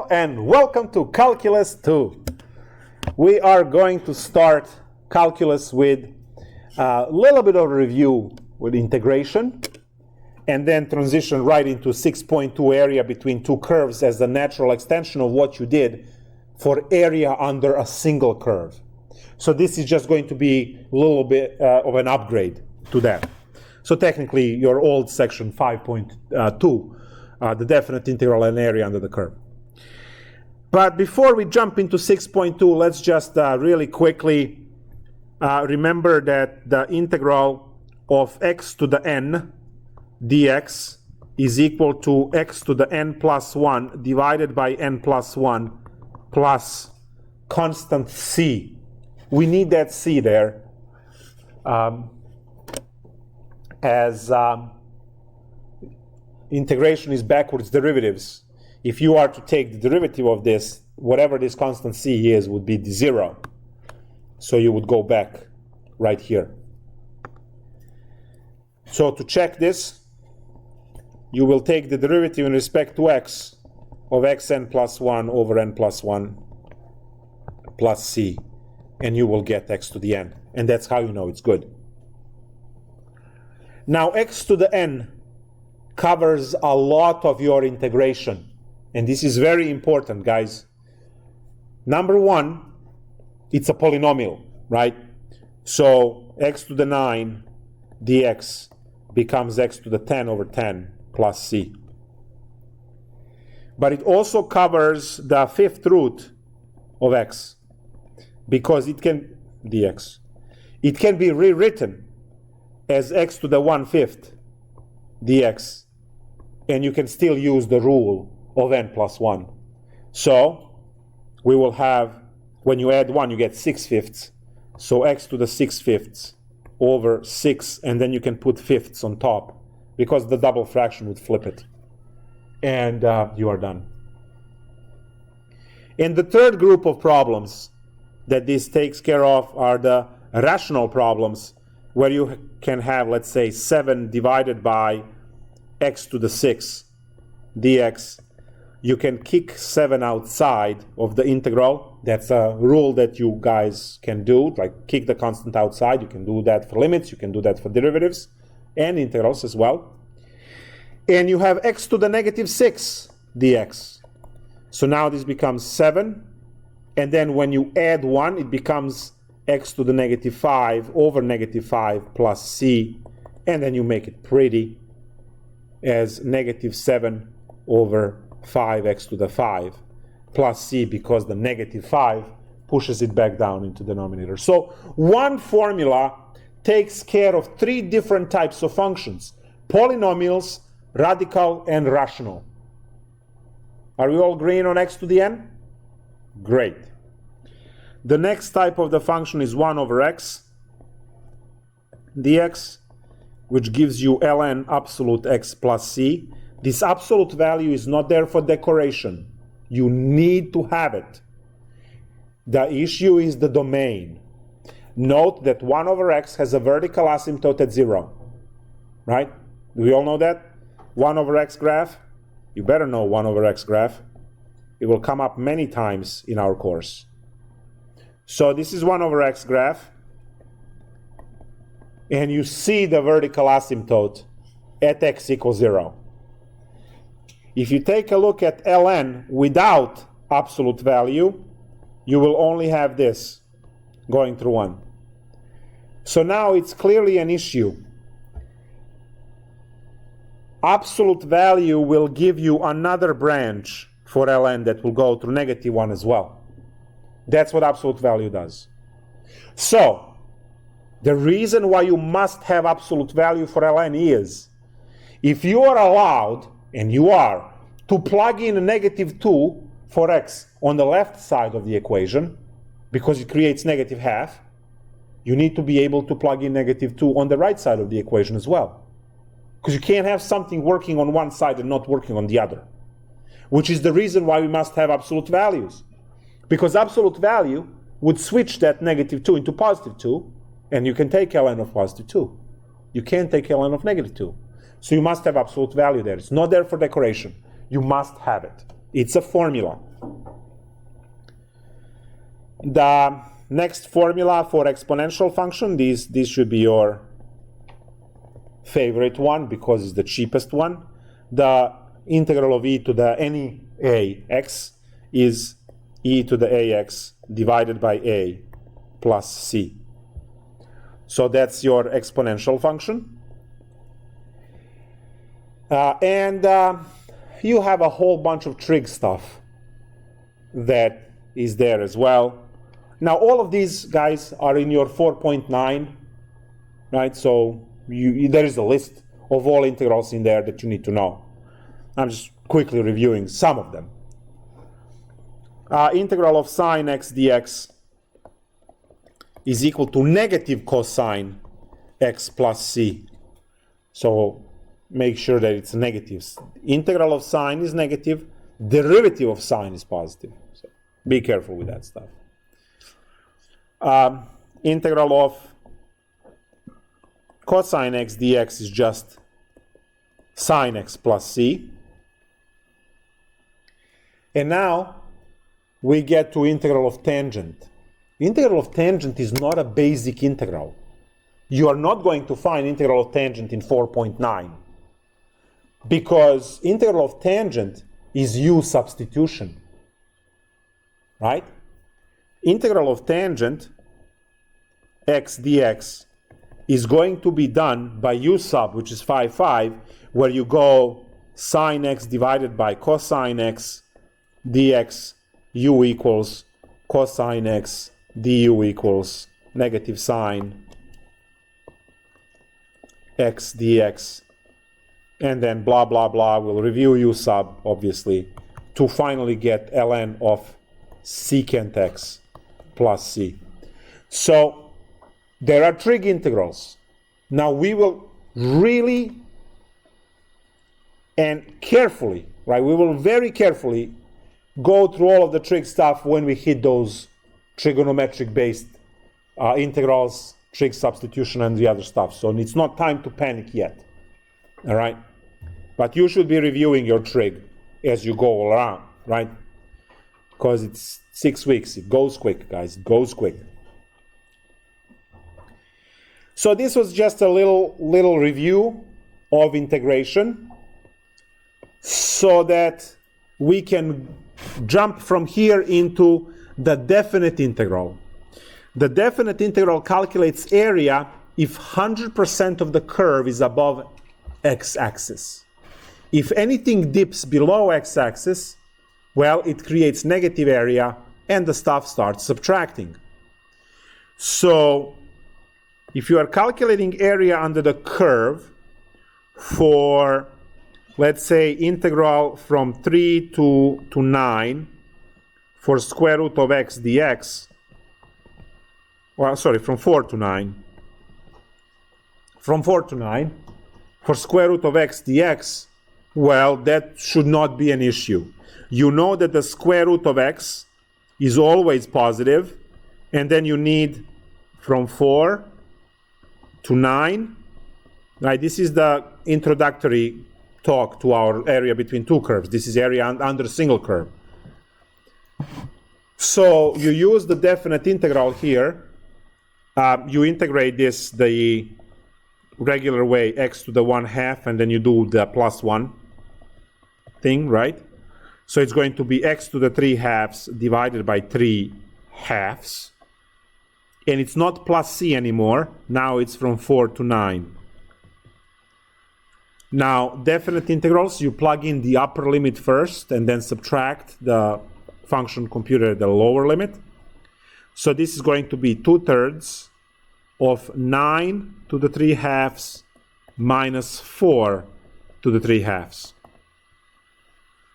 and welcome to Calculus 2. We are going to start calculus with a little bit of a review with integration, and then transition right into 6.2 area between two curves as the natural extension of what you did for area under a single curve. So this is just going to be a little bit of an upgrade to that. So technically your old section 5.2, the definite integral and area under the curve. But before we jump into 6.2, let's just really quickly remember that the integral of x to the n dx is equal to x to the n plus 1 divided by n plus 1 plus constant c. We need that c there as integration is backwards derivatives. If you are to take the derivative of this, whatever this constant c is would be 0. So you would go back right here. So to check this, you will take the derivative in respect to x of xn plus 1 over n plus 1 plus c, and you will get x to the n. And that's how you know it's good. Now x to the n covers a lot of your integration. And this is very important, guys. Number one, it's a polynomial, right? So x to the 9 dx becomes x to the 10 over 10 plus c. But it also covers the fifth root of x, because it can, dx, it can be rewritten as x to the 1/5 dx, and you can still use the rule of n plus 1. So we will have, when you add 1, you get 6/5. So x to the 6/5 over 6, and then you can put fifths on top, because the double fraction would flip it. And you are done. And the third group of problems that this takes care of are the rational problems, where you can have, let's say, 7 divided by x to the 6 dx. You can kick 7 outside of the integral. That's a rule that you guys can do, like kick the constant outside. You can do that for limits, you can do that for derivatives and integrals as well. And you have x to the -6 dx. So now this becomes 7, and then when you add 1, it becomes x to the -5 over -5 plus c, and then you make it pretty as -7 over 5x to the 5 plus c, because the -5 pushes it back down into the denominator. So one formula takes care of 3 different types of functions: polynomials, radical, and rational. Are we all agreeing on x to the n? Great. The next type of the function is 1 over x dx, which gives you ln absolute x plus c. This absolute value is not there for decoration. You need to have it. The issue is the domain. Note that 1 over x has a vertical asymptote at 0. Right? Do we all know that? 1 over x graph? You better know 1 over x graph. It will come up many times in our course. So this is 1 over x graph. And you see the vertical asymptote at x equals 0. If you take a look at ln without absolute value, you will only have this going through 1. So now it's clearly an issue. Absolute value will give you another branch for ln that will go through -1 as well. That's what absolute value does. So the reason why you must have absolute value for ln is, if you are allowed, and you are, to plug in a -2 for x on the left side of the equation, because it creates -1/2, you need to be able to plug in -2 on the right side of the equation as well. Because you can't have something working on one side and not working on the other. Which is the reason why we must have absolute values. Because absolute value would switch that -2 into +2, and you can take ln of +2. You can't take ln of -2. So you must have absolute value there. It's not there for decoration. You must have it. It's a formula. The next formula for exponential function, this should be your favorite one because it's the cheapest one. The integral of e to the any ax is e to the ax divided by a plus c. So that's your exponential function. And you have a whole bunch of trig stuff that is there as well. Now all of these guys are in your 4.9, right? So there is a list of all integrals in there that you need to know. I'm just quickly reviewing some of them. Integral of sine x dx is equal to negative cosine x plus c. So make sure that it's negative. Integral of sine is negative. Derivative of sine is positive. So be careful with that stuff. Integral of cosine x dx is just sine x plus c. And now we get to integral of tangent. Integral of tangent is not a basic integral. You are not going to find integral of tangent in 4.9 because integral of tangent is u substitution, right? Integral of tangent x dx is going to be done by u sub, which is 5, where you go sine x divided by cosine x dx u equals cosine x du equals negative sine x dx, and then blah blah blah. We'll review u sub obviously to finally get ln of secant x plus c. So there are trig integrals. Now we will really and carefully, right? We will very carefully go through all of the trig stuff when we hit those trigonometric based integrals, trig substitution, and the other stuff. So it's not time to panic yet. All right? But you should be reviewing your trig as you go around, right? Because it's 6 weeks. It goes quick, guys. It goes quick. So this was just a little review of integration so that we can jump from here into the definite integral. The definite integral calculates area if 100% of the curve is above x-axis. If anything dips below x-axis, well, it creates negative area and the stuff starts subtracting. So if you are calculating area under the curve for, let's say, integral from 3 to 9 for square root of x dx, well, sorry, from 4 to 9. From 4 to 9, for square root of x dx, well, that should not be an issue. You know that the square root of x is always positive, and then you need from 4 to 9. Right, this is the introductory talk to our area between two curves. This is area under a single curve. So you use the definite integral here. You integrate this the regular way, x to the 1/2, and then you do the plus 1 thing, right? So it's going to be x to the 3/2 divided by 3/2. And it's not plus c anymore. Now it's from 4 to 9. Now, definite integrals, you plug in the upper limit first and then subtract the function computed at the lower limit. So this is going to be 2/3 of 9 to the 3/2 minus 4 to the 3/2.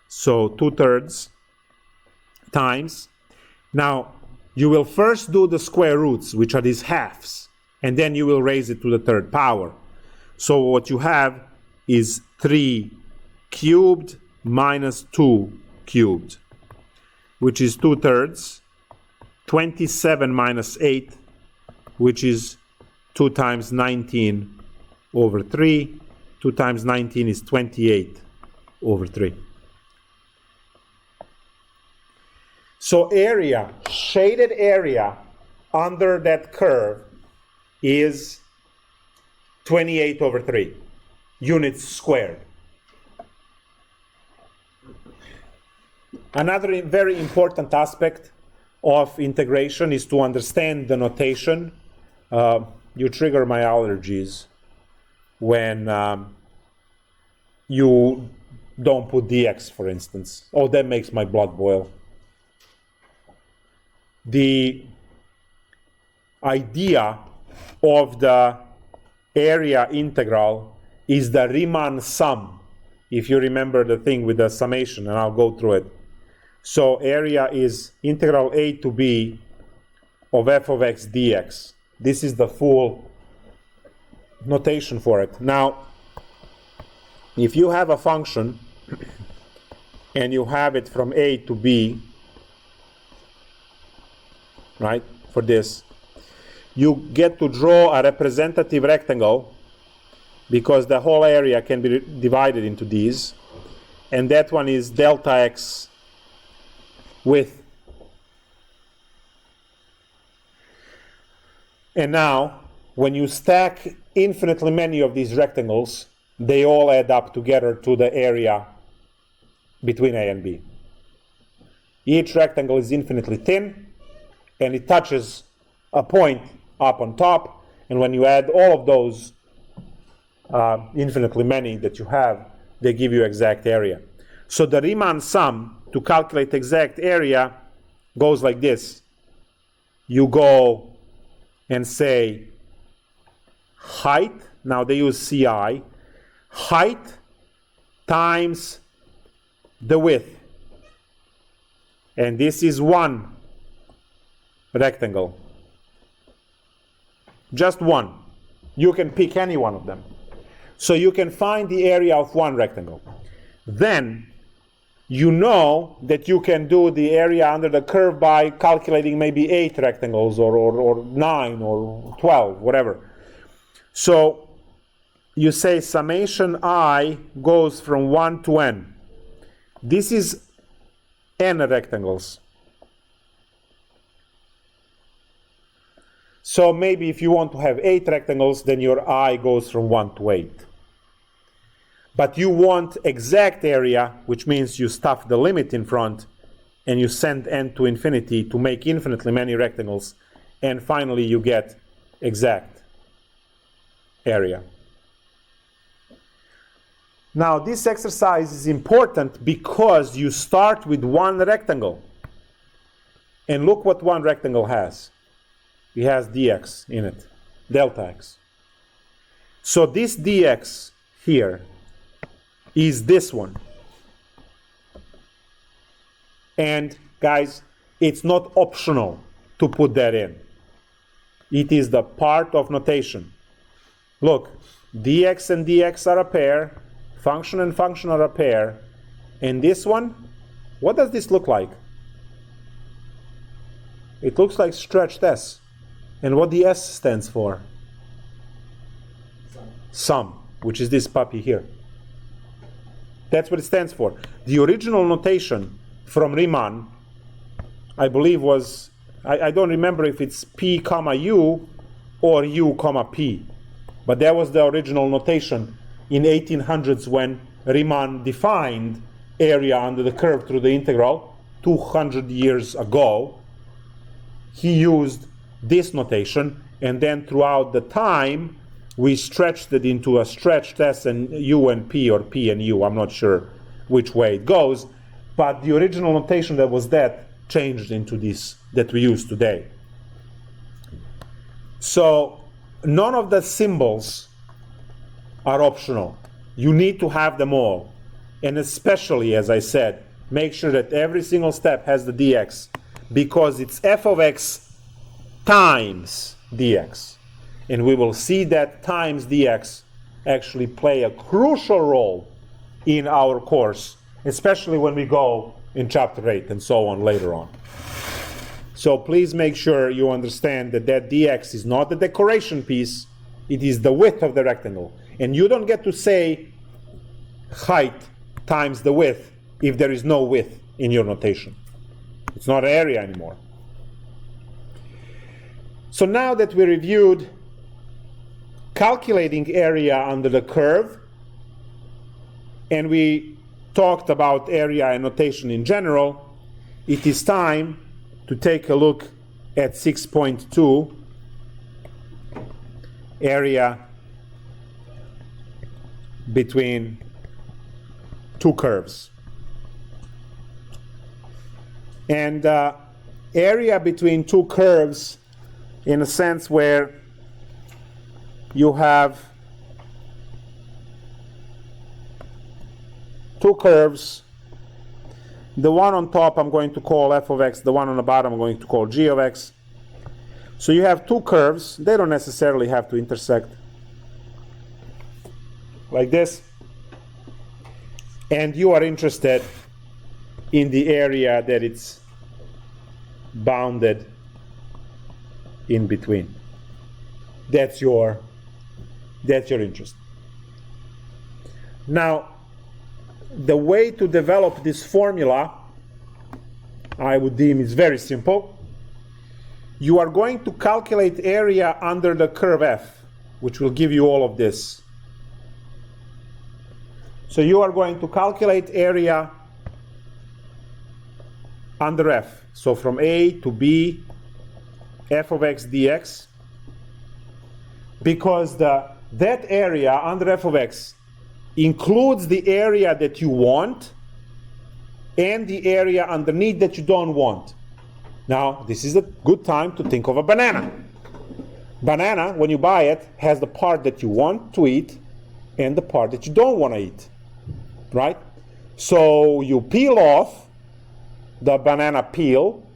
So 2/3 times. Now, you will first do the square roots, which are these halves, and then you will raise it to the third power. So what you have is 3 cubed minus 2 cubed, which is 2/3, 27 minus 8, which is 2 times 19 over 3. 2 times 19 is 28 over 3. So area, shaded area under that curve is 28/3 units squared. Another very important aspect of integration is to understand the notation. You trigger my allergies when you don't put dx, for instance. Oh, that makes my blood boil. The idea of the area integral is the Riemann sum, if you remember the thing with the summation, and I'll go through it. So area is integral a to b of f of x dx. This is the full notation for it. Now, if you have a function and you have it from a to b, right, for this, you get to draw a representative rectangle because the whole area can be divided into these, and that one is delta x width. And now, when you stack infinitely many of these rectangles, they all add up together to the area between A and B. Each rectangle is infinitely thin, and it touches a point up on top, and when you add all of those infinitely many that you have, they give you exact area. So the Riemann sum to calculate exact area goes like this. You go and say height, now they use CI, height times the width. And this is one rectangle. Just one. You can pick any one of them. So you can find the area of one rectangle. Then you know that you can do the area under the curve by calculating maybe 8 rectangles or 9 or 12, whatever. So you say summation I goes from 1 to n. This is n rectangles. So maybe if you want to have 8 rectangles, then your I goes from 1 to 8. But you want exact area, which means you stuff the limit in front, and you send n to infinity to make infinitely many rectangles, and finally you get exact area. Now this exercise is important because you start with one rectangle. And look what one rectangle has. It has dx in it, delta x. So this dx here is this one. And guys, it's not optional to put that in. It is the part of notation. Look, dx and dx are a pair, function and function are a pair, and this one, what does this look like? It looks like stretched s. And what the s stands for? Sum, which is this puppy here. That's what it stands for. The original notation from Riemann, I believe was, I don't remember if it's p comma u or u comma p, but that was the original notation in 1800s when Riemann defined area under the curve through the integral 200 years ago. He used this notation, and then throughout the time we stretched it into a stretched s and u and p, or p and u, I'm not sure which way it goes, but the original notation that was that changed into this that we use today. So none of the symbols are optional. You need to have them all, and especially, as I said, make sure that every single step has the dx, because it's f of x times dx. And we will see that times dx actually play a crucial role in our course, especially when we go in chapter 8 and so on later on. So please make sure you understand that that dx is not the decoration piece, it is the width of the rectangle. And you don't get to say height times the width if there is no width in your notation. It's not area anymore. So now that we reviewed calculating area under the curve, and we talked about area and notation in general, it is time to take a look at 6.2, area between two curves. And area between two curves, in a sense where you have two curves. The one on top I'm going to call f of x, the one on the bottom I'm going to call g of x. So you have two curves, they don't necessarily have to intersect, like this. And you are interested in the area that it's bounded in between. That's your interest. Now, the way to develop this formula, I would deem, is very simple. You are going to calculate area under the curve f, which will give you all of this. So you are going to calculate area under f. So from a to b, f of x dx, because that area under f of x includes the area that you want and the area underneath that you don't want. Now, this is a good time to think of a banana. Banana, when you buy it, has the part that you want to eat and the part that you don't want to eat, right? So you peel off the banana peel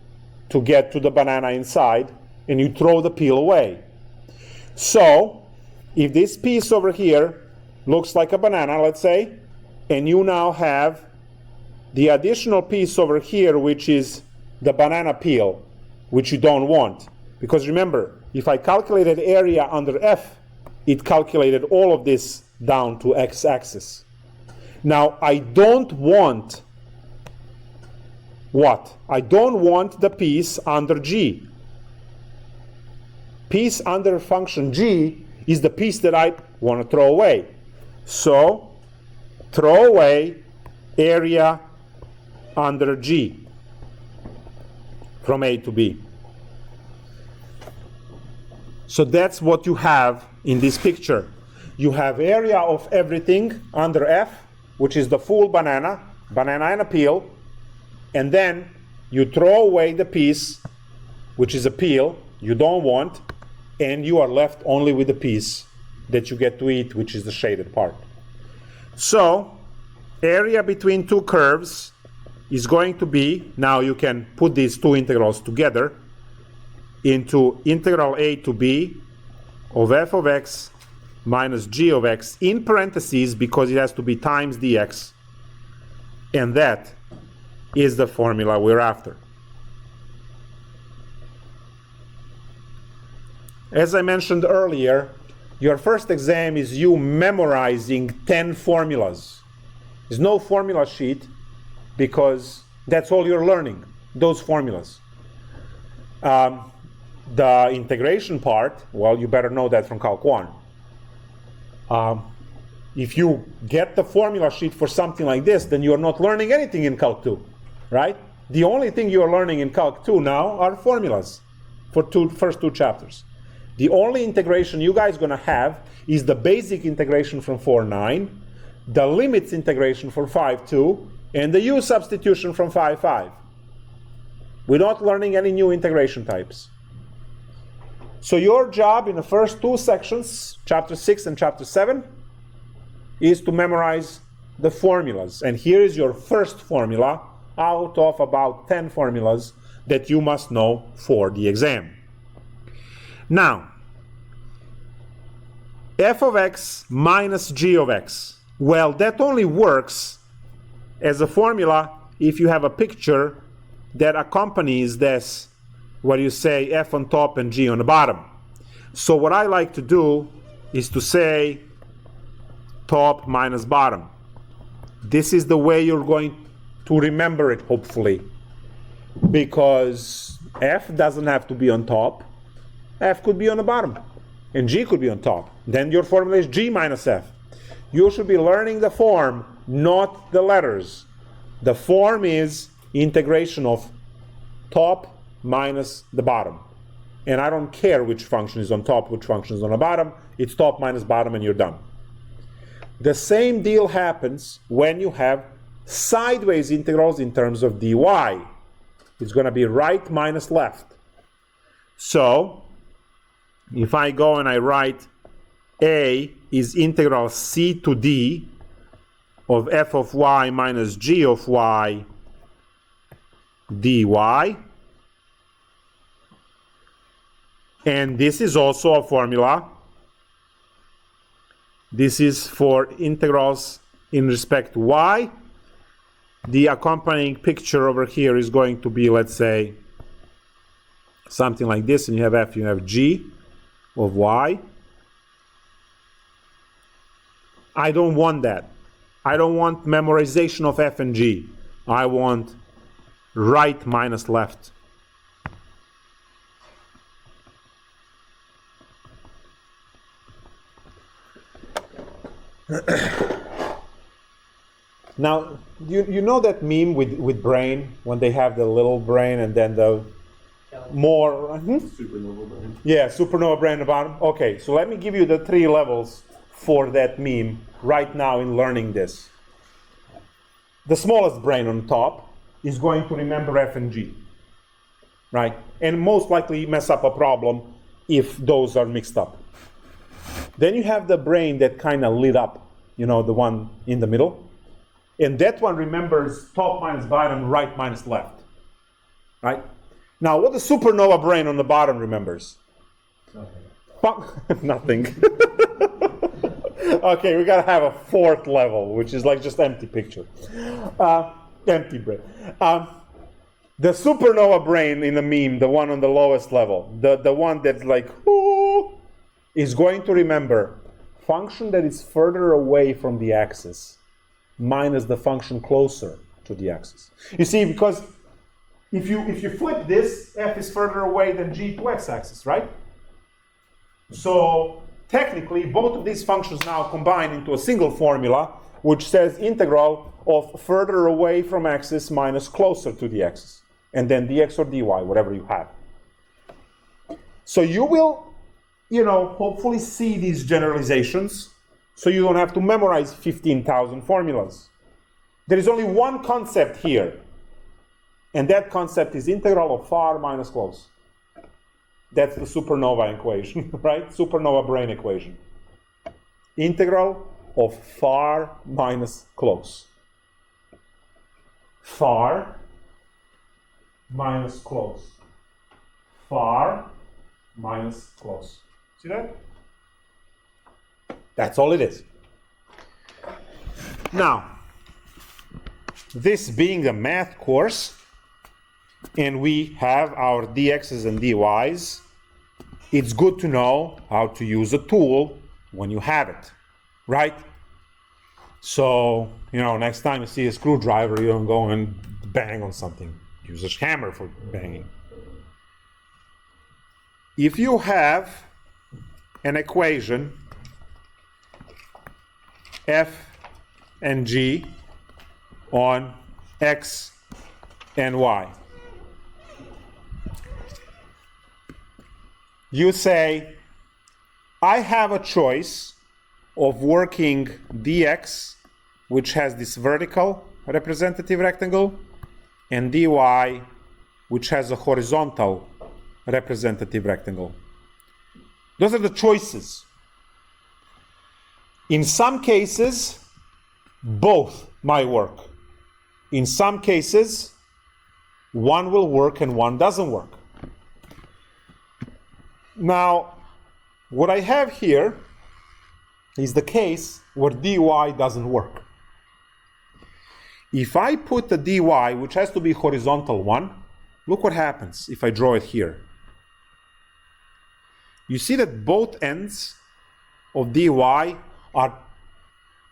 to get to the banana inside, and you throw the peel away. So, if this piece over here looks like a banana, let's say, and you now have the additional piece over here, which is the banana peel, which you don't want. Because remember, if I calculated area under f, it calculated all of this down to x-axis. Now, I don't want what? I don't want the piece under g. Piece under function g is the piece that I want to throw away. So, throw away area under g from a to b. So that's what you have in this picture. You have area of everything under f, which is the full banana and a peel, and then you throw away the piece, which is a peel you don't want, and you are left only with the piece that you get to eat, which is the shaded part. So, area between two curves is going to be, now you can put these two integrals together, into integral a to b of f of x minus g of x in parentheses, because it has to be times dx, and that is the formula we're after. As I mentioned earlier, your first exam is you memorizing 10 formulas. There's no formula sheet, because that's all you're learning, those formulas. The integration part, well, you better know that from Calc 1. If you get the formula sheet for something like this, then you're not learning anything in Calc 2, right? The only thing you're learning in Calc 2 now are formulas for first two chapters. The only integration you guys are going to have is the basic integration from 4.9, the limits integration from 5.2, and the u substitution from 5.5. We're not learning any new integration types. So your job in the first two sections, chapter 6 and chapter 7, is to memorize the formulas. And here is your first formula out of about 10 formulas that you must know for the exam. Now, f of x minus g of x. Well, that only works as a formula if you have a picture that accompanies this, where you say f on top and g on the bottom. So what I like to do is to say top minus bottom. This is the way you're going to remember it, hopefully. because f doesn't have to be on top. F could be on the bottom, and g could be on top. Then your formula is g minus f. You should be learning the form, not the letters. The form is integration of top minus the bottom. And I don't care which function is on top, which function is on the bottom. It's top minus bottom, and you're done. The same deal happens when you have sideways integrals in terms of dy. It's going to be right minus left. So, if I go and I write a is integral c to d of f of y minus g of y dy. And this is also a formula. This is for integrals in respect to y. The accompanying picture over here is going to be, let's say, something like this. And you have f, you have g of y. I don't want that. I don't want memorization of f and g. I want right minus left. Now, you know that meme with brain, when they have the little brain and then the more... Supernova brain. Yeah, supernova brain at the bottom. Okay, so let me give you the 3 levels for that meme right now in learning this. The smallest brain on top is going to remember f and g, right? And most likely mess up a problem if those are mixed up. Then you have the brain that kind of lit up, you know, the one in the middle. And that one remembers top minus bottom, right minus left, right? Now, what the supernova brain on the bottom remembers? Nothing. Okay, we gotta have a 4th level, which is like just empty picture. Empty brain. The supernova brain in the meme, the one on the lowest level, the one that's like, ooh, is going to remember function that is further away from the axis minus the function closer to the axis. You see, because if you flip this, f is further away than g to x-axis, right? So technically, both of these functions now combine into a single formula, which says integral of further away from axis minus closer to the axis, and then dx or dy, whatever you have. So you will, you know, hopefully see these generalizations, so you don't have to memorize 15,000 formulas. There is only one concept here, and that concept is integral of far minus close. That's the supernova equation, right? Supernova brain equation. Integral of far minus close. Far minus close. Far minus close. See that? That's all it is. Now, this being a math course, and we have our dx's and dy's, it's good to know how to use a tool when you have it, right? So, you know, next time you see a screwdriver, you don't go and bang on something. Use a hammer for banging. If you have an equation, f and g on x and y, you say, I have a choice of working dx, which has this vertical representative rectangle, and dy, which has a horizontal representative rectangle. Those are the choices. In some cases, both might work. In some cases, one will work and one doesn't work. Now, what I have here is the case where dy doesn't work. If I put the dy, which has to be horizontal one, look what happens if I draw it here. You see that both ends of dy are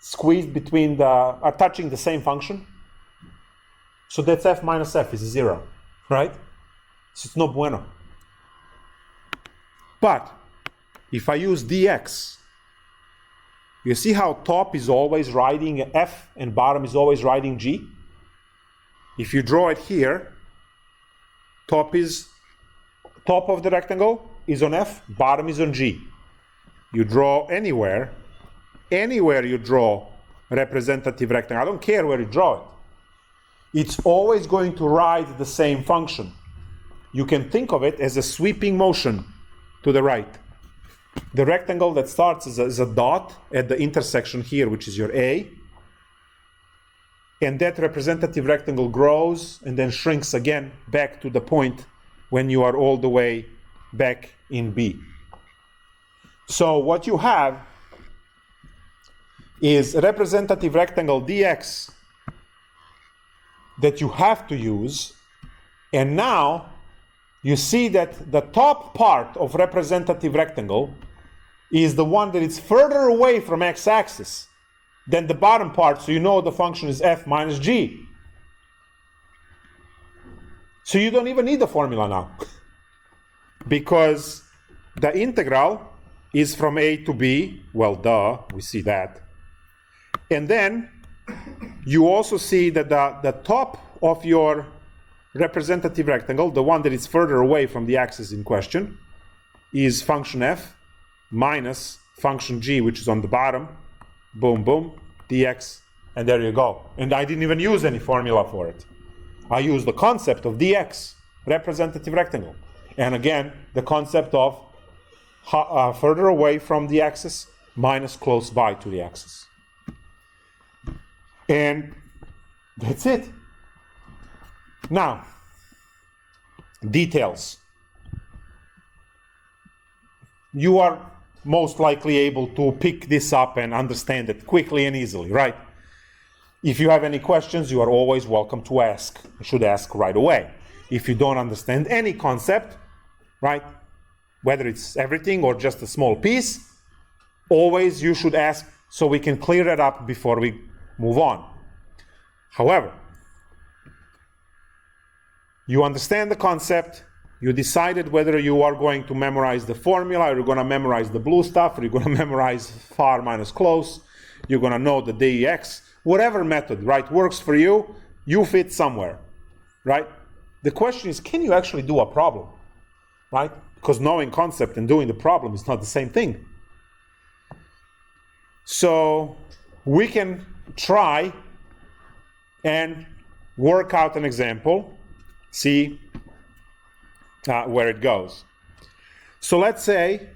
squeezed between are touching the same function? So that's f minus f is 0. right? So it's no bueno. But if I use dx, you see how top is always riding f and bottom is always riding g? If you draw it here, top of the rectangle is on f, bottom is on g. You draw anywhere you draw representative rectangle, I don't care where you draw it, it's always going to ride the same function. You can think of it as a sweeping motion to the right. The rectangle that starts as a dot at the intersection here, which is your A, and that representative rectangle grows and then shrinks again back to the point when you are all the way back in B. So what you have is a representative rectangle dx that you have to use, and now you see that the top part of representative rectangle is the one that is further away from x-axis than the bottom part, so you know the function is f minus g. So you don't even need the formula now, because the integral is from a to b, well duh, we see that. And then you also see that the top of your representative rectangle, the one that is further away from the axis in question, is function f minus function g, which is on the bottom, boom, boom, dx, and there you go. And I didn't even use any formula for it. I used the concept of dx, representative rectangle. And again, the concept of further away from the axis minus close by to the axis. And that's it. Now, details. You are most likely able to pick this up and understand it quickly and easily, right? If you have any questions, you are always welcome to ask. You should ask right away. If you don't understand any concept, right, whether it's everything or just a small piece, always you should ask so we can clear it up before we move on. However, you understand the concept, you decided whether you are going to memorize the formula, or you're going to memorize the blue stuff, or you're going to memorize far minus close, you're going to know the dx, whatever method, right, works for you, you fit somewhere, right? The question is, can you actually do a problem, right? Because knowing concept and doing the problem is not the same thing. So we can try and work out an example, see where it goes. So let's say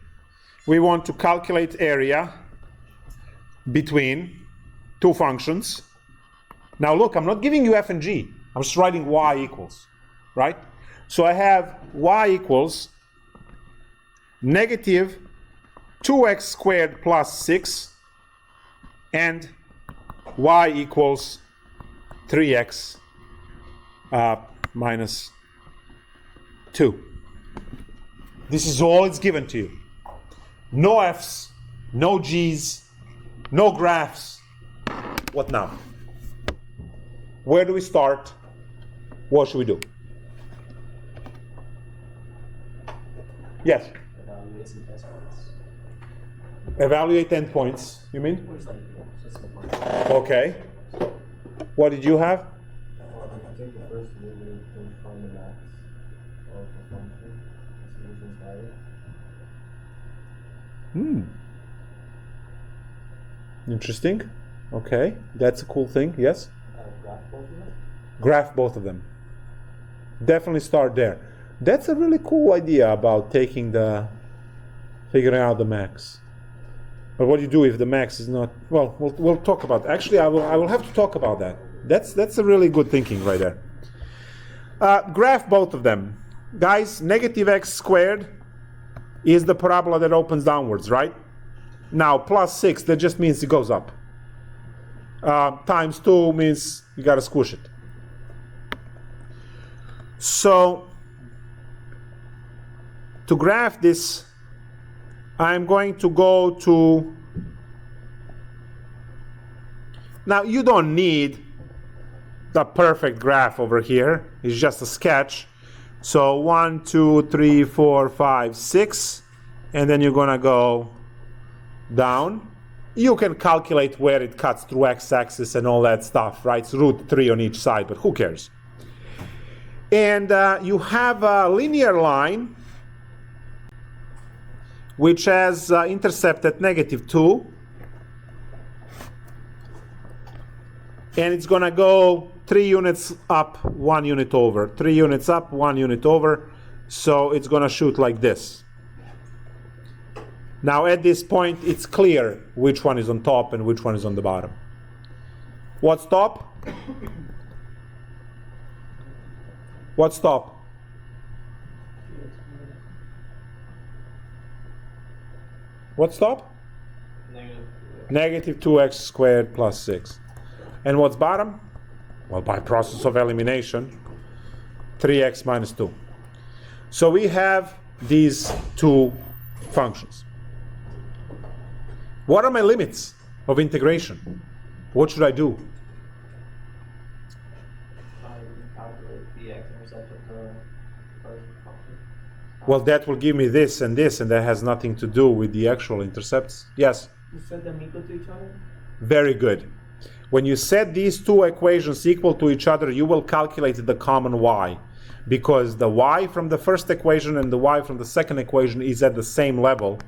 we want to calculate area between two functions. Now look, I'm not giving you f and g. I'm just writing y equals, right? So I have y equals negative 2x squared plus 6 and y equals 3x minus 2. This is all it's given to you. No f's, no g's, no graphs. What now? Where do we start? What should we do? Yes? Evaluate some test points. Evaluate endpoints, you mean? Okay. What did you have? I think the first derivative can find the max of the function. The solution is higher. Interesting. Okay. That's a cool thing. Yes? Graph both of them? Graph both of them. Definitely start there. That's a really cool idea about figuring out the max. But what do you do if the max is not? Well, we'll talk about. Actually, I will have to talk about that. That's a really good thinking right there. Graph both of them, guys. Negative x squared is the parabola that opens downwards, right? Now plus 6, that just means it goes up. Times 2 means you got to squish it. So to graph this, I'm going to go to, now you don't need the perfect graph over here, it's just a sketch. So 1, 2, 3, 4, 5, 6, and then you're gonna go down. You can calculate where it cuts through x-axis and all that stuff, right? It's root 3 on each side, but who cares? And you have a linear line which has intercept at -2, and it's gonna go 3 units up, 1 unit over, 3 units up, 1 unit over, so it's gonna shoot like this. Now at this point it's clear which one is on top and which one is on the bottom. What's top? What's top? What's top? Negative 2x squared plus 6. And what's bottom? Well, by process of elimination, 3x minus 2. So we have these two functions. What are my limits of integration? What should I do? Calculate the x-intercept of the first function. Well, that will give me this, and that has nothing to do with the actual intercepts. Yes? You set them equal to each other? Very good. When you set these two equations equal to each other, you will calculate the common y, because the y from the first equation and the y from the second equation is at the same level,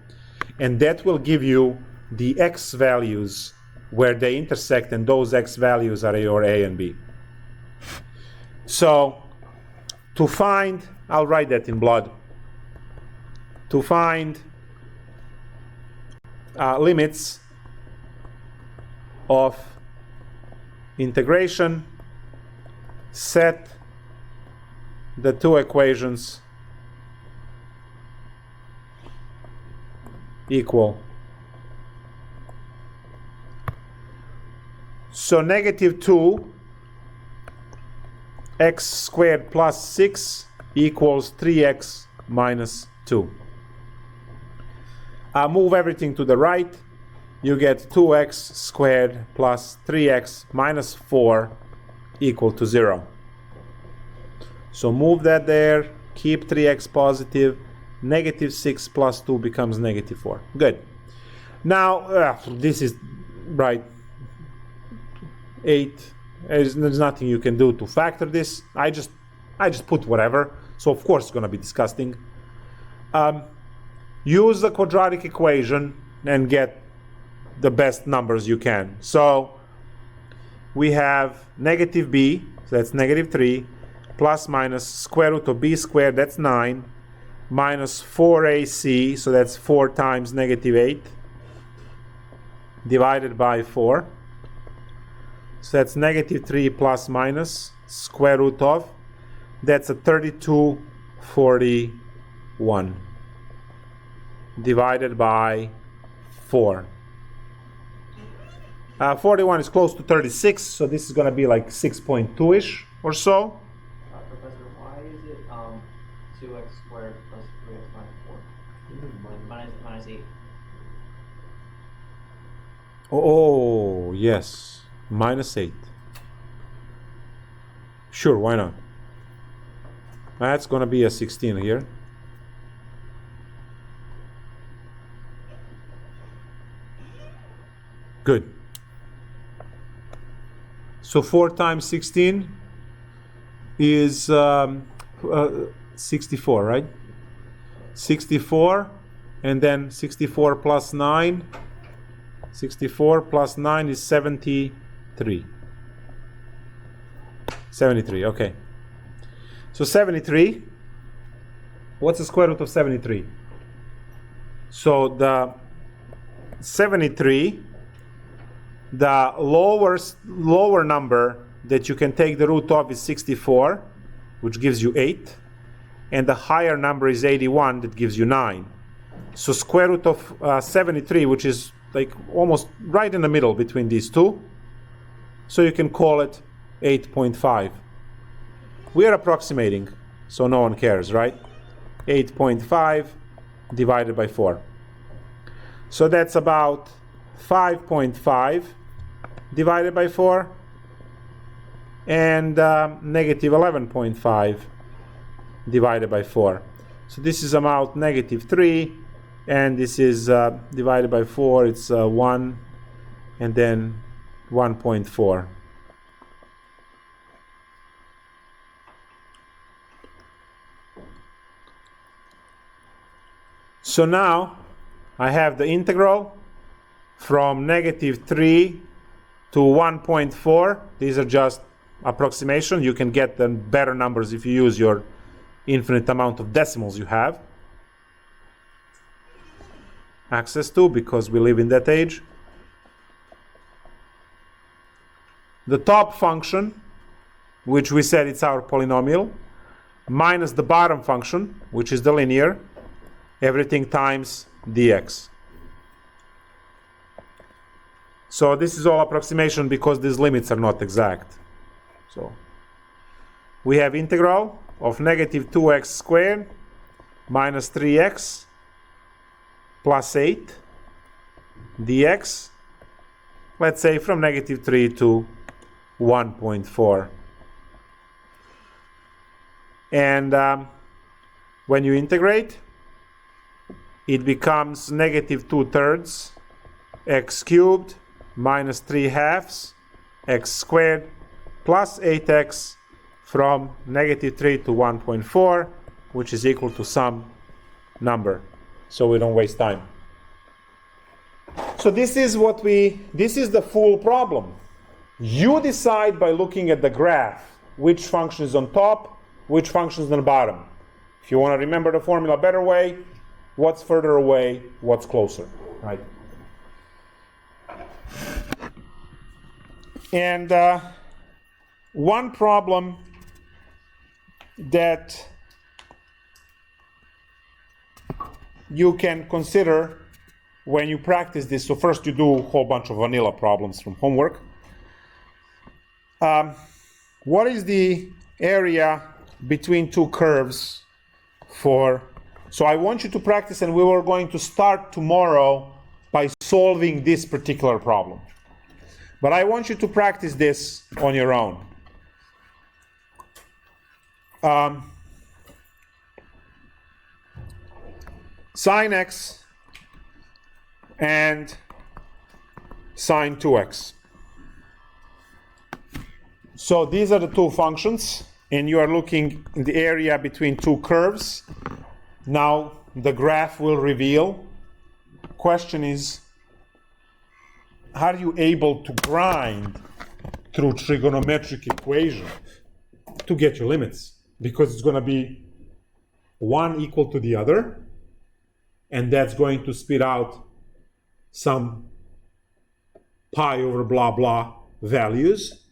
and that will give you the x values where they intersect, and those x values are your a and b. So to find, I'll write that in blood, to find limits of integration, set the two equations equal. So -2 x squared plus 6 equals 3x minus 2. Move everything to the right. You get 2x squared plus 3x minus 4 equal to 0. So move that there, keep 3x positive, -6 plus 2 becomes -4. Good. Now, this is right. 8. There's nothing you can do to factor this. I just put whatever. So of course it's going to be disgusting. Use the quadratic equation and get the best numbers you can. So we have -b, so that's -3, plus minus square root of b squared, that's 9, minus 4ac, so that's 4 times -8, divided by 4. So that's -3 plus minus square root of, that's a 3241 divided by 4. 41 is close to 36, so this is going to be like 6.2-ish or so. Professor, why is it 2x squared plus 3x minus 4? Minus 8. Oh, yes. Minus 8. Sure, why not? That's going to be a 16 here. Good. So 4 times 16 is 64, right? 64, and then 64 plus 9. 64 plus 9 is 73. 73, okay. So 73, what's the square root of 73? So the 73, the lower number that you can take the root of is 64, which gives you 8, and the higher number is 81, that gives you 9. So square root of 73, which is like almost right in the middle between these two, so you can call it 8.5. We are approximating, so no one cares, right? 8.5 divided by 4. So that's about 5.5 divided by 4, and -11.5 divided by 4. So this is about -3, and this is divided by 4, it's 1, and then 1.4. So now I have the integral from -3 to 1.4. These are just approximation. You can get the better numbers if you use your infinite amount of decimals you have access to, because we live in that age. The top function, which we said it's our polynomial, minus the bottom function, which is the linear, everything times dx. So this is all approximation because these limits are not exact. So we have integral of -2x squared minus 3x plus 8 dx, let's say from -3 to 1.4. And when you integrate, it becomes -2/3 x cubed minus 3/2 x squared plus 8x from -3 to 1.4, which is equal to some number, so we don't waste time. So this is the full problem. You decide by looking at the graph which function is on top, which function is on the bottom. If you want to remember the formula a better way, what's further away, what's closer, right? And one problem that you can consider when you practice this, so first you do a whole bunch of vanilla problems from homework. What is the area between two curves for, so I want you to practice, and we were going to start tomorrow by solving this particular problem. But I want you to practice this on your own. Sine x and sine 2x. So these are the two functions, and you are looking in the area between two curves. Now the graph will reveal. Question is, are you able to grind through trigonometric equation to get your limits? Because it's going to be one equal to the other, and that's going to spit out some pi over blah blah values,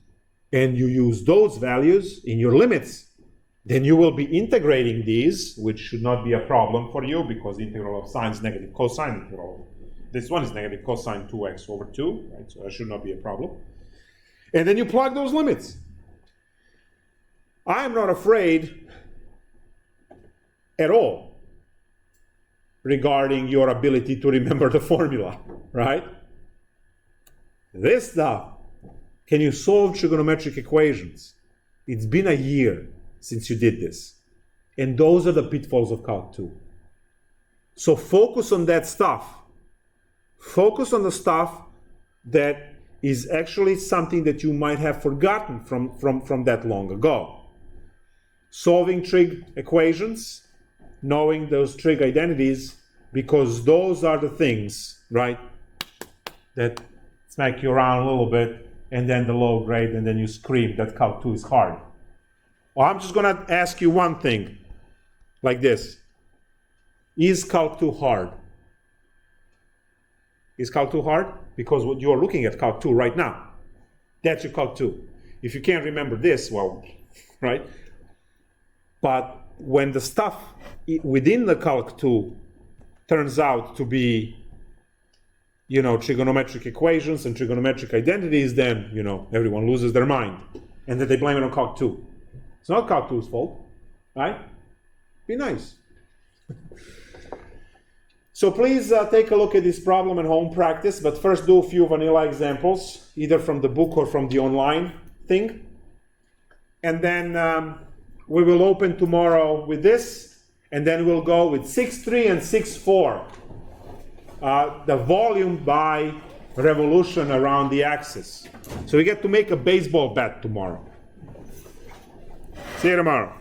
and you use those values in your limits. Then you will be integrating these, which should not be a problem for you, because the integral of sine is negative cosine integral. This one is negative cosine 2x over 2, right? So that should not be a problem. And then you plug those limits. I am not afraid at all regarding your ability to remember the formula, right? This stuff, can you solve trigonometric equations? It's been a year since you did this. And those are the pitfalls of Calc 2. So focus on that stuff. Focus on the stuff that is actually something that you might have forgotten from that long ago. Solving trig equations, knowing those trig identities, because those are the things, right, that smack you around a little bit, and then the low grade, and then you scream that Calc 2 is hard. Well, I'm just going to ask you one thing, like this. Is Calc 2 hard? Is Calc 2 hard? Because what you're looking at Calc 2 right now. That's your Calc 2. If you can't remember this, well, right? But when the stuff within the Calc 2 turns out to be, you know, trigonometric equations and trigonometric identities, then, you know, everyone loses their mind. And then they blame it on Calc 2. It's not Calc 2's fault, right? Be nice. So please take a look at this problem at home practice, but first do a few vanilla examples, either from the book or from the online thing. And then we will open tomorrow with this, and then we'll go with 6-3 and 6-4. The volume by revolution around the axis. So we get to make a baseball bet tomorrow. See you tomorrow.